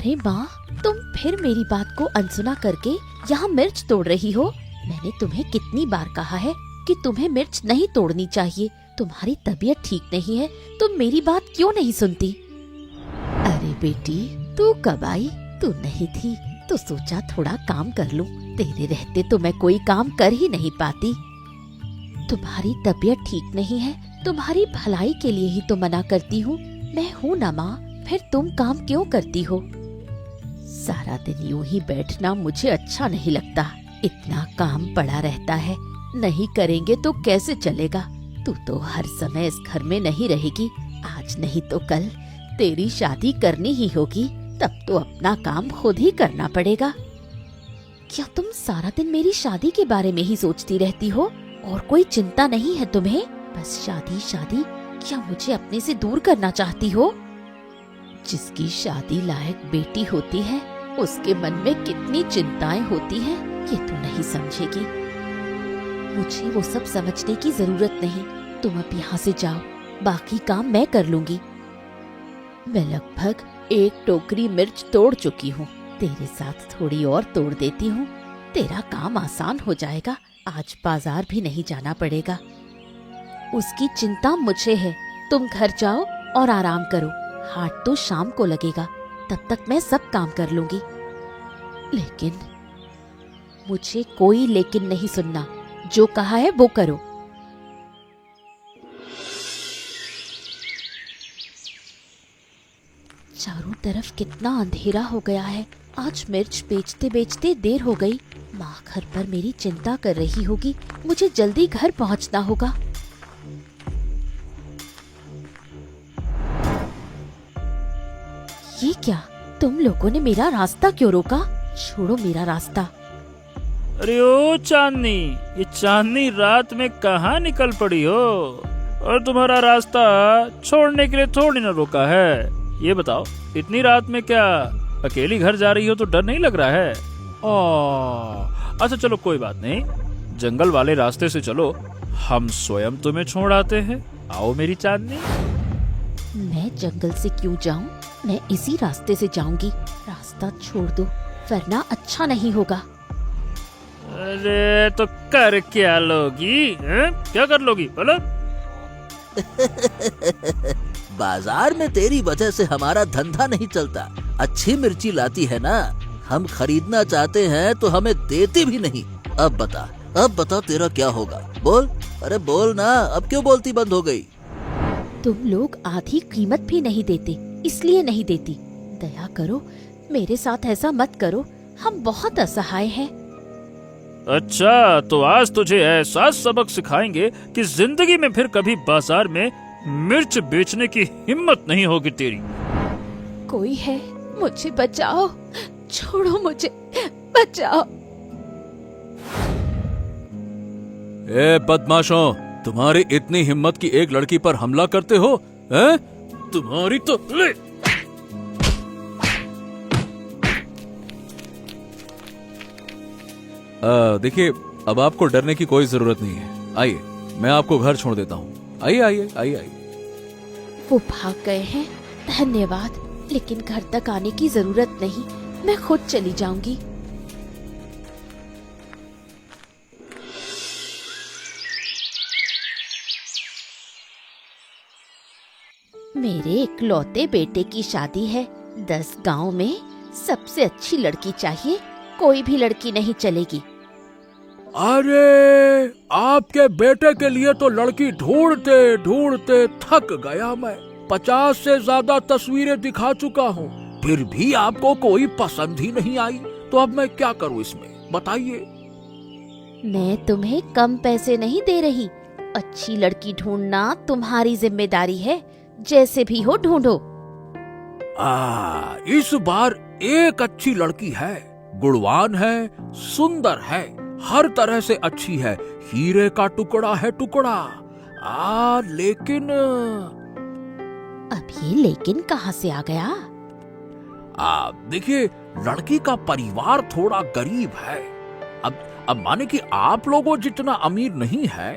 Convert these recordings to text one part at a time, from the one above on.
अरे माँ, तुम फिर मेरी बात को अनसुना करके यहाँ मिर्च तोड़ रही हो। मैंने तुम्हें कितनी बार कहा है कि तुम्हें मिर्च नहीं तोड़नी चाहिए। तुम्हारी तबीयत ठीक नहीं है, तुम मेरी बात क्यों नहीं सुनती? अरे बेटी, तू कब आई? तू नहीं थी तो सोचा थोड़ा काम कर लूं। तेरे रहते तो मैं कोई काम कर ही नहीं पाती। तुम्हारी तबीयत ठीक नहीं है, तुम्हारी भलाई के लिए ही तो मना करती हूँ। मैं हूँ ना माँ, फिर तुम काम क्यों करती हो? सारा दिन यूं ही बैठना मुझे अच्छा नहीं लगता। इतना काम पड़ा रहता है, नहीं करेंगे तो कैसे चलेगा? तू तो हर समय इस घर में नहीं रहेगी। आज नहीं तो कल तेरी शादी करनी ही होगी, तब तो अपना काम खुद ही करना पड़ेगा। क्या तुम सारा दिन मेरी शादी के बारे में ही सोचती रहती हो और कोई चिंता नहीं है तुम्हें? बस शादी शादी। क्या मुझे अपने से दूर करना चाहती हो? जिसकी शादी लायक बेटी होती है उसके मन में कितनी चिंताएं होती हैं, ये तू नहीं समझेगी। मुझे वो सब समझने की जरूरत नहीं। तुम अब यहाँ से जाओ, बाकी काम मैं कर लूंगी। मैं लगभग 1 टोकरी मिर्च तोड़ चुकी हूँ। तेरे साथ थोड़ी और तोड़ देती हूँ, तेरा काम आसान हो जाएगा। आज बाजार भी नहीं जाना पड़ेगा। उसकी चिंता मुझे है। तुम घर जाओ और आराम करो। हाट तो शाम को लगेगा, तब तक मैं सब काम कर लूंगी। लेकिन मुझे कोई लेकिन नहीं सुनना। जो कहा है वो करो। चारों तरफ कितना अंधेरा हो गया है। आज मिर्च बेचते बेचते देर हो गई। माँ घर पर मेरी चिंता कर रही होगी। मुझे जल्दी घर पहुँचना होगा। ये क्या? तुम लोगों ने मेरा रास्ता क्यों रोका? छोड़ो मेरा रास्ता। अरे ओ चांदनी, ये चांदनी रात में कहाँ निकल पड़ी हो? और तुम्हारा रास्ता छोड़ने के लिए थोड़ी ना रोका है। ये बताओ, इतनी रात में क्या अकेली घर जा रही हो तो डर नहीं लग रहा है? अच्छा चलो कोई बात नहीं, जंगल वाले रास्ते से चलो, हम स्वयं तुम्हें छोड़ आते हैं। आओ मेरी चांदनी। मैं जंगल से क्यों जाऊं? मैं इसी रास्ते से जाऊंगी। रास्ता छोड़ दो वरना अच्छा नहीं होगा। अरे तो कर क्या लोगी? क्या कर लोगी बोलो? बाजार में तेरी वजह से हमारा धंधा नहीं चलता। अच्छी मिर्ची लाती है ना, हम खरीदना चाहते हैं तो हमें देती भी नहीं। अब बता तेरा क्या होगा? बोल, अरे बोल ना, अब क्यों बोलती बंद हो गई? तुम लोग आधी कीमत भी नहीं देते, इसलिए नहीं देती। दया करो, मेरे साथ ऐसा मत करो। हम बहुत असहाय हैं। अच्छा तो आज तुझे ऐसा सबक सिखाएंगे कि जिंदगी में फिर कभी बाजार में मिर्च बेचने की हिम्मत नहीं होगी तेरी। कोई है, मुझे बचाओ। छोड़ो मुझे, बचाओ। ए बदमाशों, तुम्हारी इतनी हिम्मत की एक लड़की पर हमला करते हो? हैं? तुम्हारी तो ले। देखिए, अब आपको डरने की कोई जरूरत नहीं है। आइए, मैं आपको घर छोड़ देता हूँ। आइए आइए आइए आइए। वो भाग गए हैं, धन्यवाद। लेकिन घर तक आने की जरूरत नहीं, मैं खुद चली जाऊंगी। मेरे इकलौते बेटे की शादी है। 10 गांव में सबसे अच्छी लड़की चाहिए, कोई भी लड़की नहीं चलेगी। अरे, आपके बेटे के लिए तो लड़की ढूंढते ढूंढते थक गया मैं। 50 से ज्यादा तस्वीरें दिखा चुका हूँ, फिर भी आपको कोई पसंद ही नहीं आई। तो अब मैं क्या करूँ इसमें, बताइए। मैं तुम्हें कम पैसे नहीं दे रही। अच्छी लड़की ढूंढना तुम्हारी जिम्मेदारी है। जैसे भी हो ढूंढो। इस बार एक अच्छी लड़की है, गुणवान है, सुंदर है, हर तरह से अच्छी है, हीरे का टुकड़ा है टुकड़ा। लेकिन अब ये लेकिन कहाँ से आ गया? देखिए, लड़की का परिवार थोड़ा गरीब है। अब माने कि आप लोगों जितना अमीर नहीं है।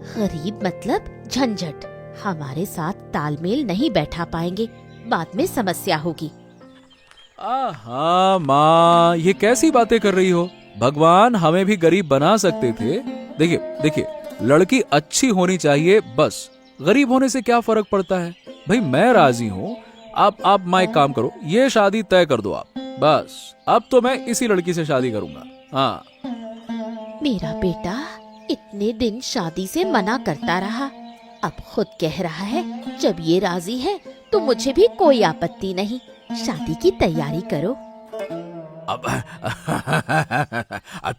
गरीब मतलब झंझट। हमारे साथ तालमेल नहीं बैठा पाएंगे, बाद में समस्या होगी। हाँ माँ, ये कैसी बातें कर रही हो? भगवान हमें भी गरीब बना सकते थे। देखिए देखिए, लड़की अच्छी होनी चाहिए बस, गरीब होने से क्या फर्क पड़ता है? भाई मैं राजी हूँ। आप माँ एक काम करो, ये शादी तय कर दो आप। बस अब तो मैं इसी लड़की से शादी करूंगा। हाँ। मेरा बेटा इतने दिन शादी से मना करता रहा, अब खुद कह रहा है जब ये राजी है तो मुझे भी कोई आपत्ति नहीं, शादी की तैयारी करो। अब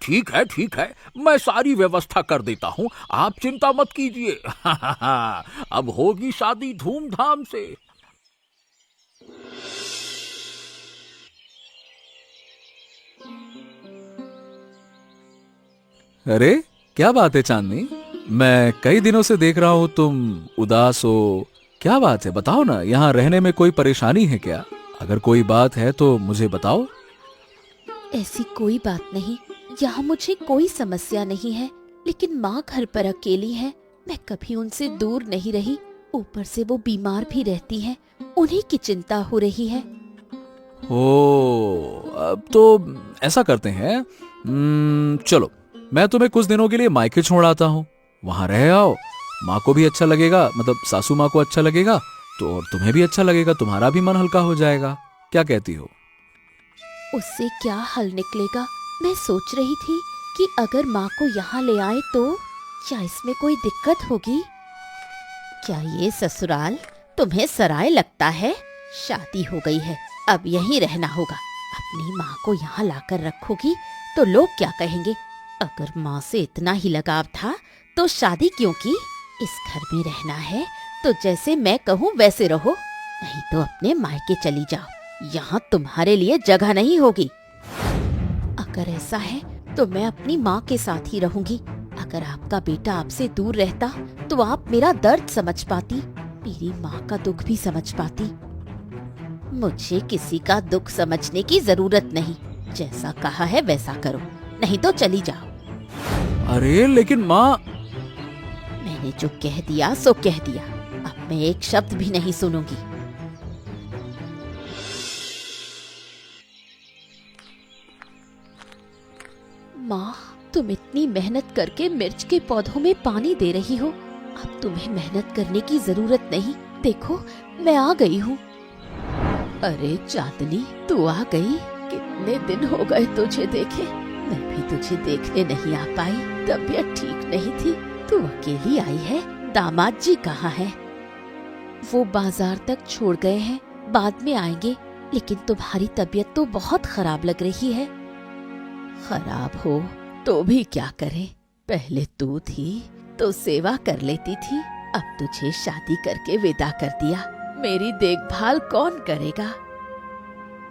ठीक है, मैं सारी व्यवस्था कर देता हूँ, आप चिंता मत कीजिए। अब होगी शादी धूमधाम से। अरे क्या बात है चांदनी, मैं कई दिनों से देख रहा हूँ तुम उदास हो। क्या बात है, बताओ ना, यहाँ रहने में कोई परेशानी है क्या? अगर कोई बात है तो मुझे बताओ। ऐसी कोई बात नहीं, यहाँ मुझे कोई समस्या नहीं है, लेकिन माँ घर पर अकेली है, मैं कभी उनसे दूर नहीं रही, ऊपर से वो बीमार भी रहती हैं, उन्हीं की चिंता हो रही है। ओ, अब तो ऐसा करते हैं, चलो मैं तुम्हें कुछ दिनों के लिए मायके छोड़ आता हूँ, वहां रह आओ। माँ को भी अच्छा लगेगा, मतलब सासू माँ को अच्छा लगेगा तो, और तुम्हें भी अच्छा लगेगा, तुम्हारा भी मन हल्का हो जाएगा। क्या कहती हो? उससे क्या हल निकलेगा? मैं सोच रही थी कि अगर माँ को यहाँ ले आए तो क्या इसमें कोई दिक्कत होगी? क्या ये ससुराल तुम्हें सराय लगता है? शादी हो गई है, अब यहीं रहना होगा। अपनी माँ को यहाँ लाकर रखोगी तो लोग क्या कहेंगे? अगर माँ से इतना ही लगाव था तो शादी क्यों की? इस घर में रहना है तो जैसे मैं कहूँ वैसे रहो, नहीं तो अपने मायके चली जाओ, यहाँ तुम्हारे लिए जगह नहीं होगी। अगर ऐसा है तो मैं अपनी माँ के साथ ही रहूंगी। अगर आपका बेटा आपसे दूर रहता तो आप मेरा दर्द समझ पाती, मेरी माँ का दुख भी समझ पाती। मुझे किसी का दुख समझने की जरूरत नहीं, जैसा कहा है वैसा करो, नहीं तो चली जाओ। अरे लेकिन माँ। मैंने जो कह दिया सो कह दिया, अब मैं एक शब्द भी नहीं सुनूंगी। माँ, तुम इतनी मेहनत करके मिर्च के पौधों में पानी दे रही हो, अब तुम्हें मेहनत करने की जरूरत नहीं। देखो मैं आ गई हूँ। अरे चांदनी, तू आ गई? कितने दिन हो गए तुझे देखे, मैं भी तुझे देखने नहीं आ पाई, तबीयत ठीक नहीं थी। तू अकेली आई है? दामाद जी कहाँ है? वो बाजार तक छोड़ गए हैं, बाद में आएंगे, लेकिन तुम्हारी तबीयत तो बहुत खराब लग रही है। खराब हो तो भी क्या करें, पहले तू थी तो सेवा कर लेती थी, अब तुझे शादी करके विदा कर दिया, मेरी देखभाल कौन करेगा?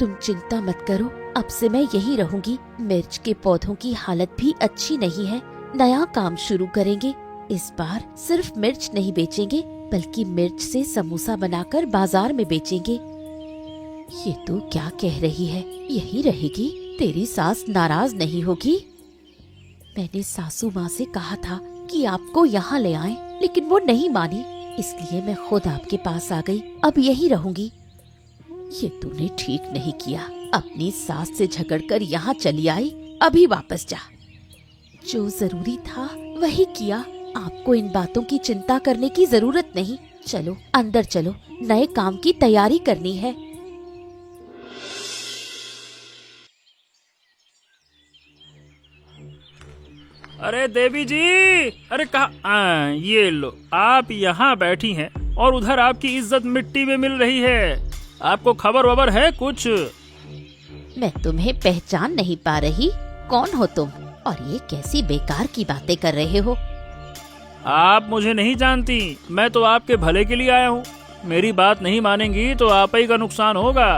तुम चिंता मत करो, अब से मैं यहीं रहूंगी। मिर्च के पौधों की हालत भी अच्छी नहीं है, नया काम शुरू करेंगे। इस बार सिर्फ मिर्च नहीं बेचेंगे, बल्कि मिर्च से समोसा बनाकर बाजार में बेचेंगे। ये तो क्या कह रही है, यही रहेगी? तेरी सास नाराज नहीं होगी? मैंने सासू माँ से कहा था कि आपको यहाँ ले आएं, लेकिन वो नहीं मानी, इसलिए मैं खुद आपके पास आ गई, अब यही रहूंगी। ये तूने ठीक नहीं किया, अपनी सास से झगड़कर यहाँ चली आई, अभी वापस जा। जो जरूरी था वही किया, आपको इन बातों की चिंता करने की जरूरत नहीं। चलो अंदर चलो, नए काम की तैयारी करनी है। अरे देवी जी, अरे कहा, ये लो, आप यहाँ बैठी हैं और उधर आपकी इज्जत मिट्टी में मिल रही है। आपको खबर वबर है कुछ? मैं तुम्हें पहचान नहीं पा रही, कौन हो तुम और ये कैसी बेकार की बातें कर रहे हो? आप मुझे नहीं जानती, मैं तो आपके भले के लिए आया हूँ। मेरी बात नहीं मानेंगी तो आप ही का नुकसान होगा।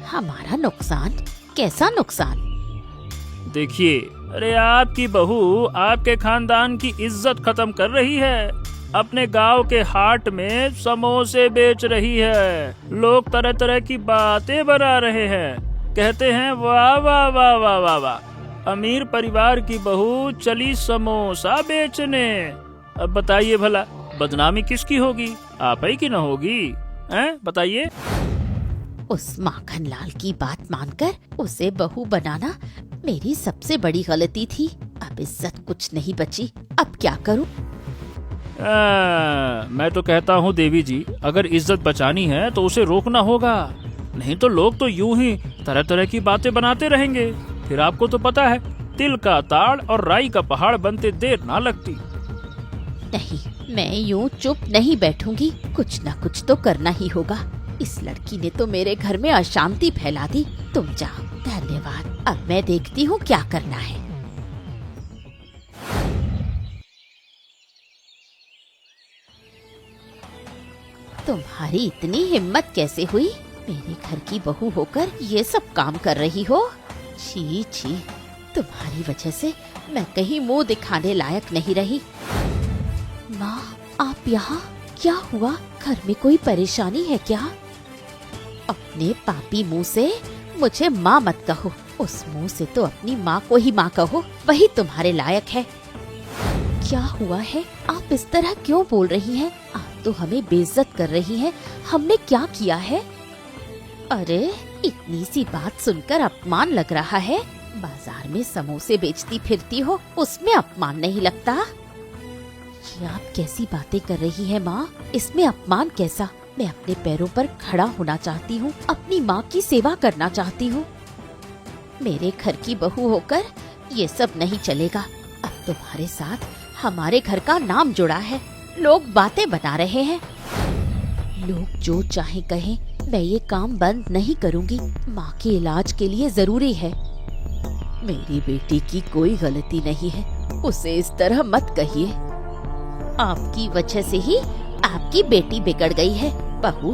हमारा नुकसान? कैसा नुकसान? देखिए, अरे आपकी बहू आपके खानदान की इज्जत खत्म कर रही है, अपने गांव के हाट में समोसे बेच रही है, लोग तरह तरह की बातें बना रहे हैं, कहते हैं वाह वाह वाह वाह वाह वाह, अमीर परिवार की बहू चली समोसा बेचने। अब बताइए भला बदनामी किसकी होगी, आप ही की न होगी? हैं बताइए। उस माखन लाल की बात मानकर उसे बहू बनाना मेरी सबसे बड़ी गलती थी। अब इज्जत कुछ नहीं बची, अब क्या करूं? मैं तो कहता हूँ देवी जी, अगर इज्जत बचानी है तो उसे रोकना होगा, नहीं तो लोग तो यूं ही तरह तरह की बातें बनाते रहेंगे। फिर आपको तो पता है, तिल का ताड़ और राई का पहाड़ बनते देर ना लगती। नहीं, मैं यूं चुप नहीं बैठूंगी, कुछ न कुछ तो करना ही होगा। इस लड़की ने तो मेरे घर में अशांति फैला दी। तुम जाओ, धन्यवाद। अब मैं देखती हूँ क्या करना है। तुम्हारी इतनी हिम्मत कैसे हुई? मेरे घर की बहू होकर ये सब काम कर रही हो? छी छी, तुम्हारी वजह से मैं कहीं मुंह दिखाने लायक नहीं रही। माँ, आप यहाँ? क्या हुआ? घर में कोई परेशानी है क्या? अपने पापी मुंह से मुझे माँ मत कहो। उस मुंह से तो अपनी माँ को ही माँ कहो, वही तुम्हारे लायक है। क्या हुआ है? आप इस तरह क्यों बोल रही हैं? आप तो हमें बेइज्जत कर रही हैं। हमने क्या किया है? अरे, इतनी सी बात सुनकर अपमान लग रहा है? बाजार में समोसे बेचती फिरती हो, उसमें अपमान नहीं लगता? ये आप कैसी बातें कर रही हैं माँ? इसमें अपमान कैसा? मैं अपने पैरों पर खड़ा होना चाहती हूँ, अपनी माँ की सेवा करना चाहती हूँ। मेरे घर की बहू होकर ये सब नहीं चलेगा। अब तुम्हारे साथ हमारे घर का नाम जुड़ा है, लोग बातें बना रहे हैं। लोग जो चाहे कहें, मैं ये काम बंद नहीं करूँगी। माँ के इलाज के लिए जरूरी है। मेरी बेटी की कोई गलती नहीं है, उसे इस तरह मत कहिए। आपकी वजह से ही आपकी बेटी बिगड़ गई है। बहू,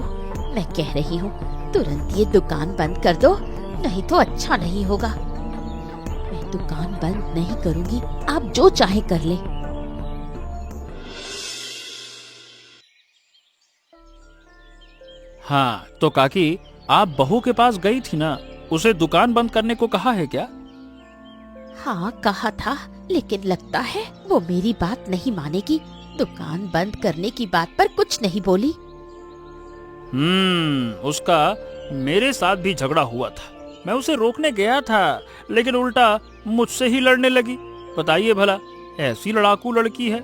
मैं कह रही हूँ, तुरंत ये दुकान बंद कर दो, नहीं तो अच्छा नहीं होगा। मैं दुकान बंद नहीं करूँगी, आप जो चाहे कर ले। हाँ तो काकी, आप बहू के पास गई थी ना, उसे दुकान बंद करने को कहा है क्या? हाँ, कहा था, लेकिन लगता है वो मेरी बात नहीं मानेगी। दुकान बंद करने की बात पर कुछ नहीं बोली। उसका मेरे साथ भी झगड़ा हुआ था। मैं उसे रोकने गया था, लेकिन उल्टा मुझसे ही लड़ने लगी। बताइए भला, ऐसी लड़ाकू लड़की है।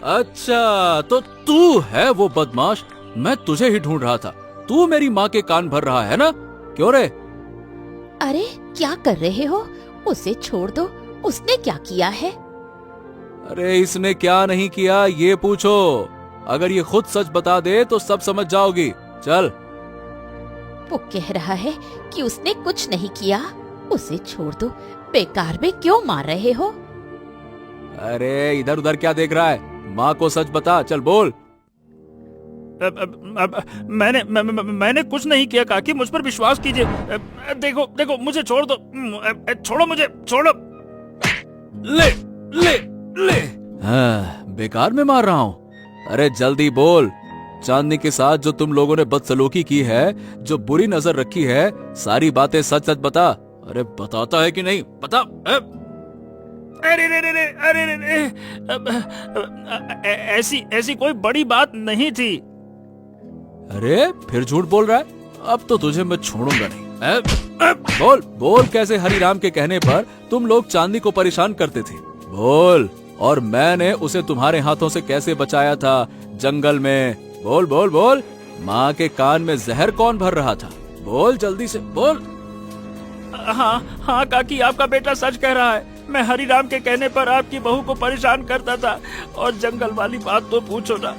अच्छा, तो तू है वो बदमाश? मैं तुझे ही ढूंढ रहा था। तू मेरी माँ के कान भर रहा है ना? क्यों रे? अरे, क्या कर रहे हो? उसे छोड़ दो, उसने क्या किया है? अरे, इसने क्या नहीं किया ये पूछो। अगर ये खुद सच बता दे तो सब समझ जाओगी। चल। वो कह रहा है कि उसने कुछ नहीं किया। उसे छोड़ दो, बेकार में क्यों मार रहे हो? अरे, इधर उधर क्या देख रहा है? माँ को सच बता, चल बोल। मैंने कुछ नहीं किया काकी, मुझ पर विश्वास कीजिए। देखो देखो, मुझे छोड़ दो। छोड़ो मुझे, छोड़ो। ले ले ले। हाँ, बेकार में मार रहा हूँ। अरे जल्दी बोल। चांदनी के साथ जो तुम लोगों ने बदसलूकी की है, जो बुरी नजर रखी है, सारी बातें सच सच बता। अरे बताता है कि नहीं? बता। अरे ऐसी कोई बड़ी बात नहीं थी। अरे फिर झूठ बोल रहा है? अब तो तुझे मैं छोड़ूंगा नहीं। बोल बोल, कैसे हरिराम के कहने पर तुम लोग चांदनी को परेशान करते थे? बोल। और मैंने उसे तुम्हारे हाथों से कैसे बचाया था जंगल में? बोल बोल बोल। माँ के कान में जहर कौन भर रहा था? बोल जल्दी से बोल। हाँ काकी, आपका बेटा सच कह रहा है। मैं हरिराम के कहने पर आपकी बहू को परेशान करता था, और जंगल वाली बात तो पूछो ना,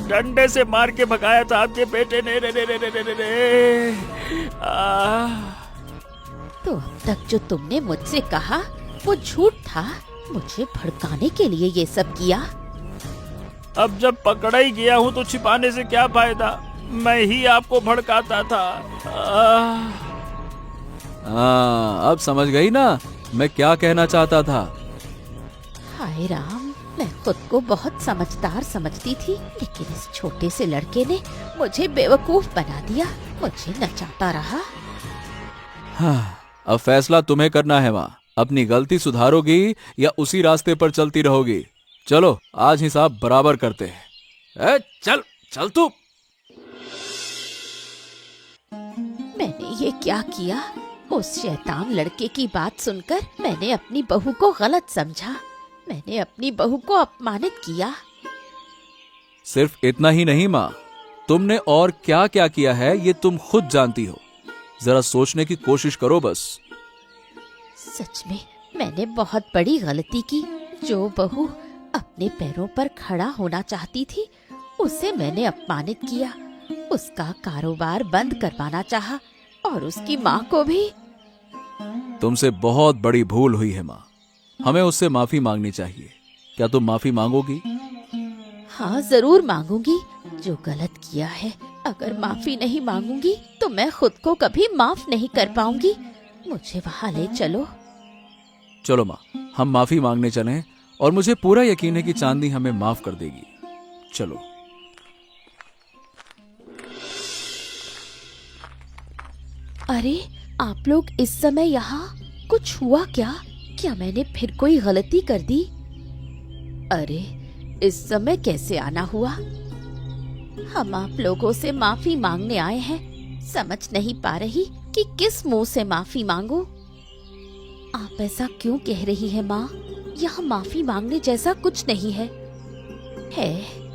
डंडे से मार के भगाया था आपके बेटे ने। रे। तो अब तक जो तुमने मुझसे कहा वो झूठ था। मुझे भड़काने के लिए ये सब किया। अब जब पकड़ा ही गया हूँ तो छिपाने से क्या फायदा? मैं ही आपको भड़काता था। अब समझ गई ना मैं क्या कहना चाहता था? हाय राम, मैं खुद को बहुत समझदार समझती थी, लेकिन इस छोटे से लड़के ने मुझे बेवकूफ बना दिया, मुझे नचाता रहा। हाँ, अब फैसला तुम्हें करना है माँ। अपनी गलती सुधारोगी या उसी रास्ते पर चलती रहोगी? चलो आज हिसाब बराबर करते हैं। चल चल तू। ये क्या किया? उस शैतान लड़के की बात सुनकर मैंने अपनी बहू को गलत समझा। मैंने अपनी बहू को अपमानित किया। सिर्फ इतना ही नहीं माँ, तुमने और क्या क्या किया है ये तुम खुद जानती हो। जरा सोचने की कोशिश करो बस। सच में मैंने बहुत बड़ी गलती की। जो बहू अपने पैरों पर खड़ा होना चाहती थी उसे मैंने अपमानित किया। उसका कारोबार बंद करवाना चाहा और उसकी माँ को भी। तुमसे बहुत बड़ी भूल हुई है माँ, हमें उससे माफी मांगनी चाहिए। क्या तुम माफी मांगोगी? हाँ, जरूर मांगूंगी। जो गलत किया है, अगर माफी नहीं मांगूंगी तो मैं खुद को कभी माफ नहीं कर पाऊंगी। मुझे वहाँ ले चलो। चलो माँ, हम माफी मांगने चलें और मुझे पूरा यकीन है कि चांदनी हमें माफ कर देगी। चलो। अरे, आप लोग इस समय यहाँ? कुछ हुआ क्या? क्या मैंने फिर कोई गलती कर दी? अरे, इस समय कैसे आना हुआ? हम आप लोगों से माफी मांगने आए हैं। समझ नहीं पा रही कि किस मुंह से माफी मांगूं। आप ऐसा क्यों कह रही है माँ? यहाँ माफी मांगने जैसा कुछ नहीं है।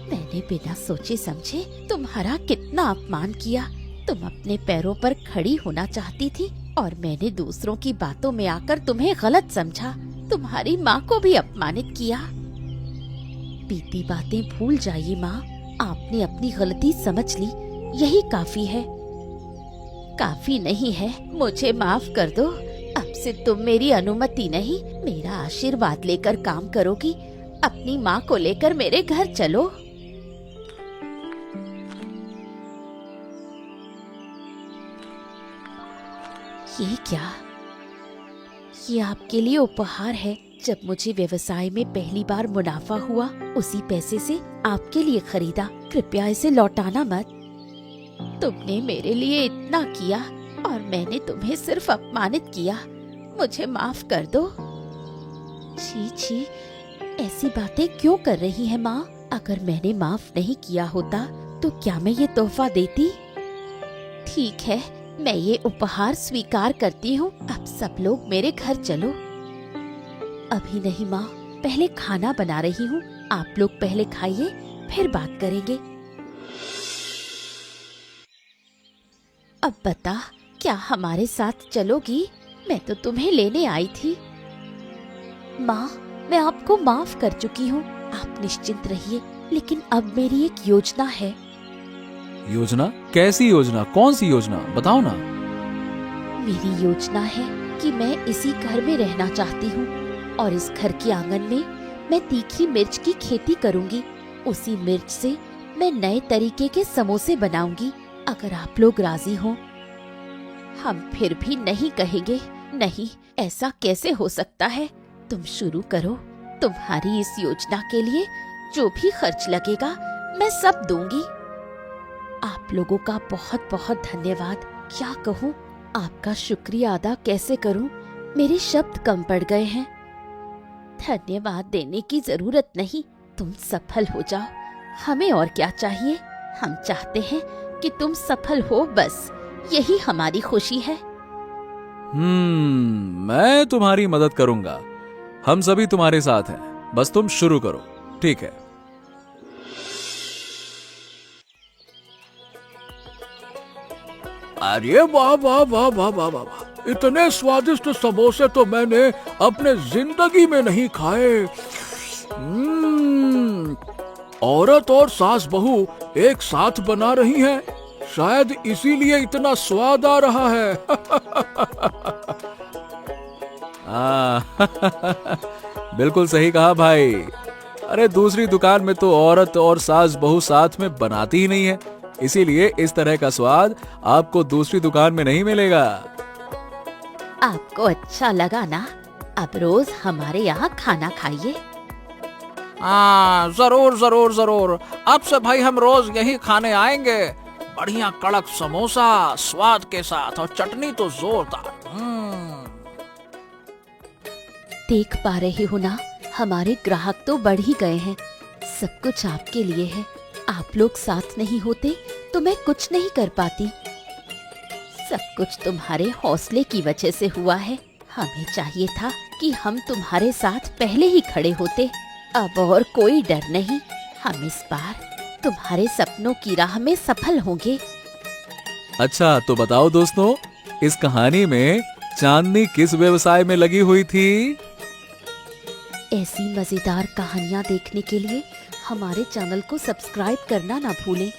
मैंने बिना सोचे समझे तुम्हारा कितना अपमान किया। तुम अपने पैरों पर खड़ी होना चाहती थी और मैंने दूसरों की बातों में आकर तुम्हें गलत समझा। तुम्हारी माँ को भी अपमानित किया। बीती बातें भूल जाइए माँ। आपने अपनी गलती समझ ली, यही काफी है। काफी नहीं है, मुझे माफ कर दो। अब से तुम मेरी अनुमति नहीं, मेरा आशीर्वाद लेकर काम करोगी। अपनी माँ को लेकर मेरे घर चलो। ये क्या? ये आपके लिए उपहार है। जब मुझे व्यवसाय में पहली बार मुनाफा हुआ, उसी पैसे से आपके लिए खरीदा। कृपया इसे लौटाना मत। तुमने मेरे लिए इतना किया और मैंने तुम्हें सिर्फ अपमानित किया। मुझे माफ कर दो। छी छी, ऐसी बातें क्यों कर रही है माँ? अगर मैंने माफ नहीं किया होता तो क्या मैं ये तोहफा देती? ठीक है, मैं ये उपहार स्वीकार करती हूँ। अब सब लोग मेरे घर चलो। अभी नहीं माँ, पहले खाना बना रही हूँ। आप लोग पहले खाइए, फिर बात करेंगे। अब बता, क्या हमारे साथ चलोगी? मैं तो तुम्हें लेने आई थी। माँ, मैं आपको माफ कर चुकी हूँ। आप निश्चिंत रहिए। लेकिन अब मेरी एक योजना है। योजना? कैसी योजना? कौन सी योजना? बताओ ना। मेरी योजना है कि मैं इसी घर में रहना चाहती हूँ और इस घर के आंगन में मैं तीखी मिर्च की खेती करूँगी। उसी मिर्च से मैं नए तरीके के समोसे बनाऊंगी। अगर आप लोग राजी हो। हम फिर भी नहीं कहेंगे। नहीं, ऐसा कैसे हो सकता है? तुम शुरू करो। तुम्हारी इस योजना के लिए जो भी खर्च लगेगा मैं सब दूंगी। आप लोगों का बहुत बहुत धन्यवाद। क्या कहूँ, आपका शुक्रिया अदा कैसे करूँ? मेरे शब्द कम पड़ गए हैं। धन्यवाद देने की जरूरत नहीं, तुम सफल हो जाओ। हमें और क्या चाहिए? हम चाहते हैं कि तुम सफल हो, बस यही हमारी खुशी है। मैं तुम्हारी मदद करूंगा। हम सभी तुम्हारे साथ हैं। बस तुम शुरू करो, ठीक है? अरे वाह वाह वाह वाह वाह वाह वाह! इतने स्वादिष्ट समोसे तो मैंने अपने जिंदगी में नहीं खाए। औरत और सास बहू एक साथ बना रही हैं। शायद इसीलिए इतना स्वाद आ रहा है। बिल्कुल सही कहा भाई। अरे दूसरी दुकान में तो औरत और सास बहू साथ में बनाती ही नहीं है, इसीलिए इस तरह का स्वाद आपको दूसरी दुकान में नहीं मिलेगा। आपको अच्छा लगा ना? अब रोज हमारे यहाँ खाना खाइए। हाँ, जरूर जरूर जरूर। अब से भाई हम रोज यही खाने आएंगे। बढ़िया कड़क समोसा स्वाद के साथ और चटनी तो जोरदार। देख पा रहे हो ना, हमारे ग्राहक तो बढ़ ही गए हैं। सब कुछ आपके लिए है। आप लोग साथ नहीं होते तो मैं कुछ नहीं कर पाती। सब कुछ तुम्हारे हौसले की वजह से हुआ है। हमें चाहिए था कि हम तुम्हारे साथ पहले ही खड़े होते। अब और कोई डर नहीं, हम इस बार तुम्हारे सपनों की राह में सफल होंगे। अच्छा तो बताओ दोस्तों, इस कहानी में चांदनी किस व्यवसाय में लगी हुई थी? ऐसी मजेदार कहानियाँ देखने के लिए हमारे चैनल को सब्सक्राइब करना ना भूलें।